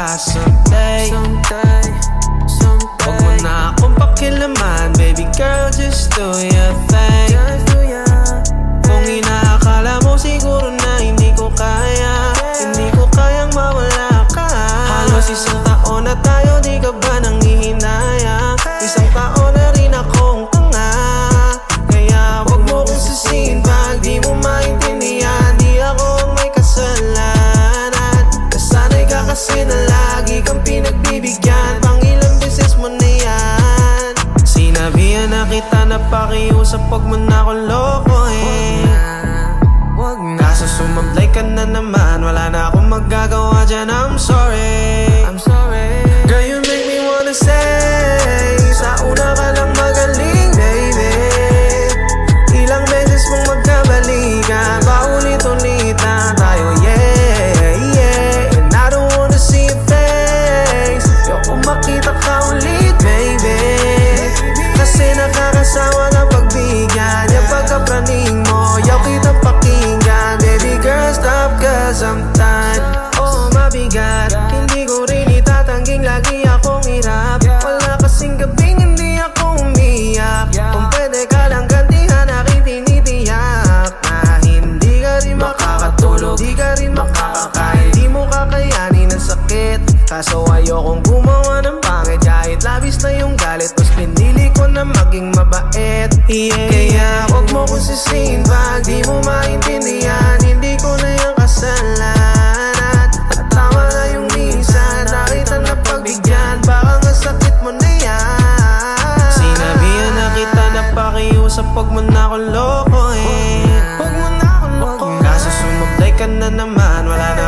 ka someday. Huwag mo na akong pakilaman, baby girl, just do your thing. Kung inaakala mo siguro na hindi ko kaya, hindi ko kayang mawala ka. Halos isang taon na tayo, di ka ba nanghihinayang? Isang taon na rin akong tanga, kaya wag mo kong sisihin pag di mo maintindihan. Di ako ang may kasalanan, nasanay ka kasi na lagi kang pinagbibigyan. Pangilang beses mo na yan, sinabihan na kita na pakiusap, wag mo na akong lokohin. Kaso sumablay ka na naman, wala na akong magagawa dyan, I'm sorry. Girl, you make me wanna say, sa una ka lang magaling, baby. Ilang beses mong magkabalikan, paulit-ulitan tayo, yeah. And I don't wanna see your face, yung makita ka ulit, baby. Kasi nakakasawa ng pagbigyan, yung pagkapraning mo, yaw kitang pakinggan. Baby girl, stop cause I'm tired. Oh, mabigat, hindi ko rin itatangking lagi akong hirap. Wala kasing gabing hindi ako umiyak. Kung pwede ka lang gantihan, aking tinitiyak na hindi ka rin makakatulog, di ka rin makakakain, di mo kakayanin ang sakit. Kaso ayokong gumawa ng pangit, kahit labis na yung galit, mas pinili ko na maging mabait, yeah. Kaya wag mo kong sisihin pag di mo maintindihan, hindi ko na yung kasalanan. At tama na yung minsan, nakita na pagbigyan, baka nga sakit mo na yan. Sinabihan na kita na pakiusap, wag mo na akong lokohin. Kaso sumablay ka na naman, wala na